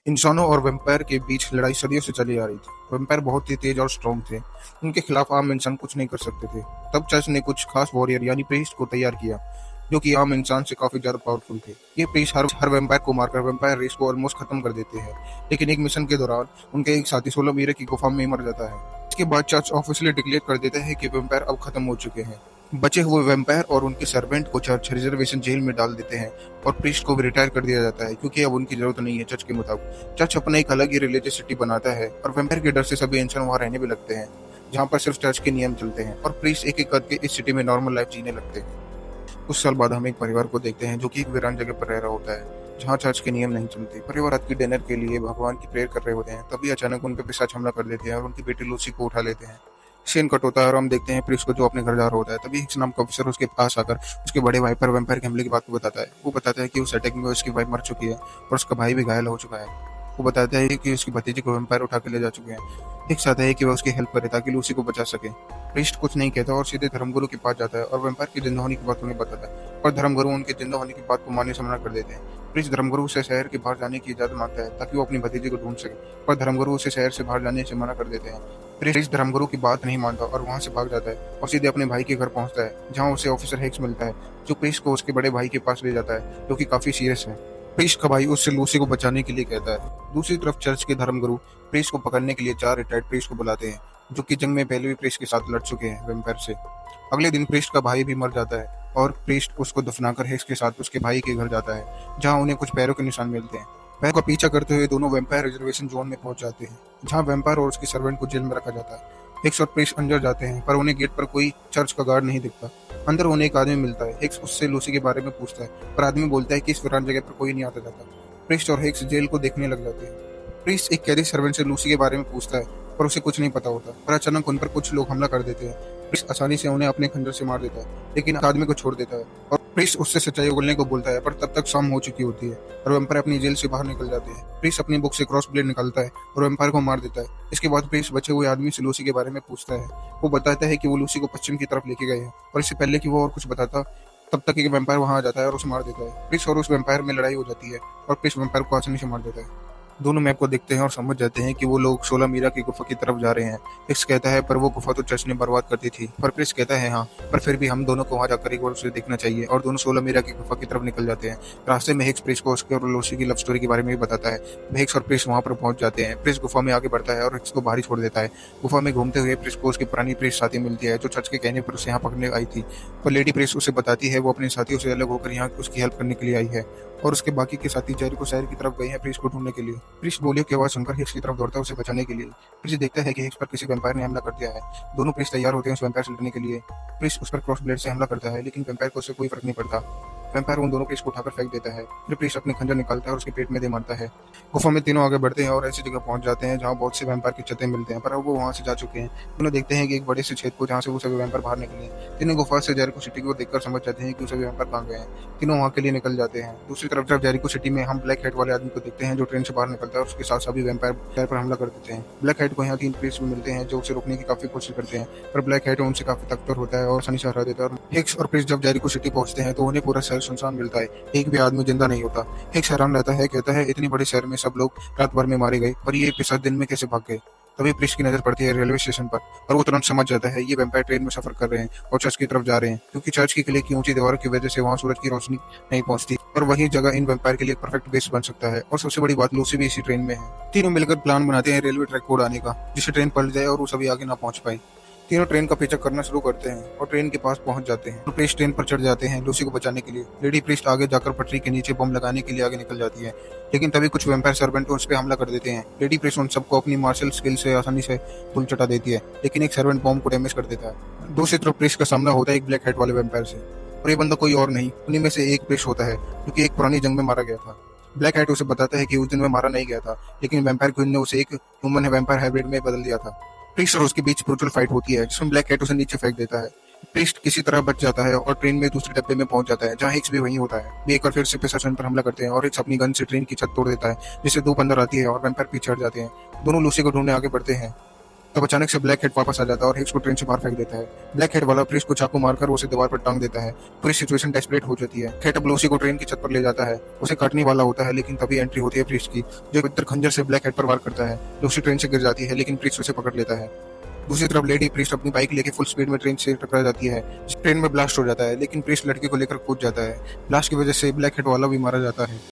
इंसानों और वैम्पायर के बीच लड़ाई सदियों से चली आ रही थी। वैम्पायर बहुत ही तेज और स्ट्रॉन्ग थे। उनके खिलाफ आम इंसान कुछ नहीं कर सकते थे। तब चर्च ने कुछ खास वॉरियर यानी प्रीस्ट को तैयार किया, जो कि आम इंसान से काफी ज्यादा पावरफुल थे। ये प्रीस्ट हर वैम्पायर को मारकर वैम्पायर रेस को ऑलमोस्ट खत्म कर देते हैं। लेकिन एक मिशन के दौरान उनके एक साथी सोलह मीरा की गुफा में मर जाता है। इसके बाद चर्च ऑफिशियली डिक्लेयर कर देता है कि वैम्पायर अब खत्म हो चुके हैं। बचे हुए वैम्पायर और उनके सर्वेंट को चर्च रिजर्वेशन जेल में डाल देते हैं और प्रीस्ट को भी रिटायर कर दिया जाता है, क्योंकि अब उनकी जरूरत नहीं है। चर्च के मुताबिक चर्च अपना एक अलग ही रिलीजियस सिटी बनाता है और वैम्पायर के डर से सभी इंसान वहां रहने भी लगते हैं, जहां पर सिर्फ चर्च के नियम चलते हैं और प्रीस्ट एक एक करके इस सिटी में नॉर्मल लाइफ जीने लगते हैं। कुछ साल बाद हम एक परिवार को देखते हैं जो कि एक वीरान जगह पर रह रहा होता है, जहाँ चर्च के नियम नहीं चलते। परिवार रात की डिनर के लिए भगवान की प्रेयर कर रहे होते हैं, तभी अचानक उन पर पिशाच हमला कर देते हैं और उनकी बेटी लूसी को उठा लेते हैं। सीन कट होता है और हम देखते हैं प्रीस्ट को जो अपने घर जा रहा होता है। तभी हिक्स नाम का ऑफिसर उसके पास आकर उसके बड़े भाई पर वैम्पायर के हमले की बात को बताता है। वो बताता है कि उस अटैक में उसकी वाइफ मर चुकी है और उसका भाई भी घायल हो चुका है। वो बताता है कि उसकी भतीजी को वैम्पायर उठा के ले जा चुके हैं। हिक्स आता है कि वह उसकी हेल्प करे ताकि लूसी को बचा सके। प्रीस्ट कुछ नहीं कहता और सीधे धर्मगुरु के पास जाता है और वैम्पायर की जिंदा होने की बात उन्हें बताता है, और धर्मगुरु उनके जिंदा होने की बात को मानने से मना कर देते हैं। प्रीस्ट धर्मगुरु से शहर के बाहर जाने की इजाजत मांगता है ताकि वो अपनी भतीजी को ढूंढ सके, पर धर्मगुरु उसे शहर से बाहर जाने से मना कर देते हैं। प्रीस्ट धर्मगुरु की बात नहीं मानता और वहां से भाग जाता है और सीधे अपने भाई के घर पहुंचता है, जहां उसे ऑफिसर हिक्स मिलता है, जो प्रीस्ट को उसके बड़े भाई के पास ले जाता है, जो कि काफी सीरियस है। प्रीस्ट का भाई उससे लूसी को बचाने के लिए कहता है। दूसरी तरफ चर्च के धर्मगुरु प्रीस्ट को पकड़ने के लिए चार रिटायर्ड प्रीस्ट को बुलाते हैं, जो कि जंग में पहले भी प्रीस्ट के साथ लड़ चुके हैं वैम्पायर से। अगले दिन प्रीस्ट का भाई भी मर जाता है और प्रीस्ट उसको दफनाकर हिक्स के साथ उसके भाई के घर जाता है, जहां उन्हें कुछ पैरों के निशान मिलते हैं। पैरों का पीछा करते हुए दोनों वैम्पायर रिजर्वेशन जोन में पहुंच जाते हैं, जहां वैम्पायर और उसके सर्वेंट को जेल में रखा जाता है। हिक्स और प्रीस्ट अंदर जाते हैं, पर उन्हें गेट पर कोई चर्च का गार्ड नहीं दिखता। अंदर उन्हें एक आदमी मिलता है। हिक्स उससे लूसी के बारे में पूछता है, पर आदमी बोलता है कि इस वीरान जगह पर कोई नहीं आता जाता। प्रीस्ट और हिक्स जेल को देखने लग जाते हैं। प्रीस्ट एक कैदी सर्वेंट से लूसी के बारे में पूछता है, पर उसे कुछ नहीं पता होता। पर अचानक उन पर कुछ लोग हमला कर देते हैं। प्रीस्ट आसानी से उन्हें अपने खंजर से मार देता है, लेकिन आदमी को छोड़ देता है और प्रीस्ट उससे सच्चाई उगलने को बोलता है, पर तब तक शाम हो चुकी होती है और वैम्पायर अपनी जेल से बाहर निकल जाते हैं। प्रीस्ट अपनी बुक से क्रॉस ब्लेड निकालता है और वैम्पायर को मार देता है। इसके बाद प्रीस्ट बचे हुए आदमी से लूसी के बारे में पूछता है। वो बताता है कि वो लूसी को पश्चिम की तरफ लेके गए हैं, और इससे पहले कि वो और कुछ बताता तब तक एक वैम्पायर वहां आ जाता है और उसे मार देता है। प्रीस्ट और उस वैम्पायर में लड़ाई हो जाती है और प्रीस्ट वैम्पायर को आसानी से मार देता है। दोनों मैप को देखते हैं और समझ जाते हैं कि वो लोग 16 मीरा की गुफा की तरफ जा रहे हैं। हिक्स कहता है, पर वो गुफा तो चर्च ने बर्बाद कर दी थी। पर प्रिंस कहता है, हाँ, पर फिर भी हम दोनों को वहां जाकर एक बार उसे देखना चाहिए, और दोनों 16 मीरा की गुफा की तरफ निकल जाते हैं। रास्ते में हिक्स प्रिंस को उसके और लूसी की लव स्टोरी के बारे में भी बताता है। हिक्स और प्रिंस वहां पर पहुंच जाते हैं। प्रिंस गुफा में आगे बढ़ता है और हिक्स को बाहर ही छोड़ देता है। गुफा में घूमते हुए प्रिंस को उसकी पुरानी प्रिंस साथी मिलती है, जो चर्च के कहने पर उसे यहाँ पकड़ने आई थी। पर लेडी प्रिंस उसे बताती है वो अपने साथियों से अलग होकर यहाँ उसकी हेल्प करने के लिए आई है, और उसके बाकी के साथी जेरिको शहर की तरफ गए हैं प्रीस्ट को ढूंढने के लिए। प्रीस्ट गोलियों की आवाज सुनकर हिक्स की तरफ दौड़ता है उसे बचाने के लिए। प्रीस्ट देखता है कि हिक्स पर किसी वैम्पायर ने हमला कर दिया है। दोनों प्रीस्ट तैयार होते हैं उस वैम्पायर से लड़ने के लिए। प्रीस्ट उस पर क्रॉस ब्लेड से हमला करता है, लेकिन वैम्पायर को उससे कोई फर्क नहीं पड़ता। वैम्पायर उन दोनों प्रीस्ट को उठाकर फेंक देता है। फिर प्रीस्ट अपने खंजर निकालता है और उसके पेट में दे मारता है। गुफा में तीनों आगे बढ़ते हैं और ऐसी जगह पहुंच जाते हैं जहां बहुत से वैम्पायर के चते मिलते हैं, पर अब वो वहां से जा चुके हैं। दोनों देखते हैं कि एक बड़े से छेद को जहां से वो सभी वैम्पायर बाहर निकले हैं। तीनों गुफा से जेरिको सिटी को देखकर समझ जाते हैं कि सभी वैम्पायर कहां गए हैं। तीनों वहां के लिए निकल जाते हैं। दूसरी तरफ जब जेरिको सिटी में हम ब्लैक हेड वाले आदमी को देखते हैं, जो ट्रेन से बाहर निकलता है और उसके साथ सभी वैम्पायर पर हमला कर देते हैं। ब्लैक हेड को यहाँ 3 प्रीस्ट भी मिलते हैं जो उसे रोकने की काफी कोशिश करते हैं, पर ब्लैक हेड उनसे काफी ताकतवर होता है और आसानी से हरा देता है। हिक्स और प्रीस्ट जब जेरिको सिटी पहुंचते हैं तो उन्हें पूरा शहर सुनसान मिलता है, एक भी आदमी जिंदा नहीं होता। हिक्स हैरान रहता है, कहता है इतनी बड़े शहर में सब लोग रात भर में मारे गए, पर ये पिशाच दिन में कैसे भाग गए। तभी प्रीस्ट की नजर पड़ती है रेलवे स्टेशन पर, और वो तुरंत समझ जाता है ये वैम्पायर ट्रेन में सफर कर रहे हैं और चर्च की तरफ जा रहे हैं, क्योंकि चर्च की किले की ऊंची दीवारों की वजह से वहां सूरज की रोशनी नहीं पहुंचती, और वही जगह इन वैम्पायर के लिए परफेक्ट बेस बन सकता है। और सबसे बड़ी बात, लूसी भी इसी ट्रेन में है। तीनों मिलकर प्लान बनाते हैं रेलवे ट्रैक को उड़ाने का, जिससे ट्रेन पलट जाए और वो सभी आगे ना पहुंच पाए। तीनों ट्रेन का पीछा करना शुरू करते हैं और ट्रेन के पास पहुंच जाते हैं। तो प्रीस्ट ट्रेन पर चढ़ जाते हैं लूसी को बचाने के लिए। लेडी प्रीस्ट आगे जाकर पटरी के नीचे बम लगाने के लिए आगे निकल जाती है, लेकिन तभी कुछ वैम्पायर सर्वेंट उस पर हमला कर देते हैं। लेडी प्रीस्ट उन सबको अपनी मार्शल स्किल से आसानी से पुल चटा देती है, लेकिन एक सर्वेंट बम को डैमेज कर देता है। दूसरी तरफ प्रीस्ट का सामना होता है एक ब्लैक हेड वाले वैम्पायर से, और ये बंदा कोई और नहीं, उन्हीं में से एक प्रीस्ट होता है, जो कि एक पुरानी जंग में मारा गया था। ब्लैक हेड उसे बताता है कि उस दिन में मारा नहीं गया था, लेकिन वैम्पायर क्वीन ने उसे एक ह्यूमन वैम्पायर हाइब्रिड में बदल दिया था। प्रीस्ट और उसके बीच ब्रूटल फाइट होती है, जिसमें ब्लैक हेड उसे नीचे फेंक देता है। प्रीस्ट किसी तरह बच जाता है और ट्रेन में दूसरे डब्बे में पहुंच जाता है, जहां हिक्स भी वहीं होता है। वे एक बार फिर से प्रशासन पर हमला करते हैं और हिक्स अपनी गन से ट्रेन की छत तोड़ देता है, जिससे 2 अंदर आती है और वैम्पायर पीछे हट जाते हैं। दोनों लूसी को ढूंढने आगे बढ़ते हैं। तब अचानक से ब्लैक हेड वापस आ जाता है और हिक्स को ट्रेन से बाहर फेंक देता है। ब्लैक हेड वाला प्रीस्ट को चाकू मारकर उसे दीवार पर टांग देता है। पूरी सिचुएशन डेस्परेट हो जाती है। हेड अब लूसी को ट्रेन की छत पर ले जाता है, उसे काटने वाला होता है, लेकिन तभी एंट्री होती है प्रीस्ट की, जो पवित्र खंजर से ब्लैक हेड पर वार करता है। लूसी ट्रेन से गिर जाती है, लेकिन प्रीस्ट उसे पकड़ लेता है। दूसरी तरफ लेडी प्रीस्ट अपनी बाइक लेके फुल स्पीड में ट्रेन से टकरा जाती है। ट्रेन में ब्लास्ट हो जाता है, लेकिन प्रीस्ट लड़के को लेकर कूद जाता है। ब्लास्ट की वजह से ब्लैक हेड वाला भी मारा जाता है।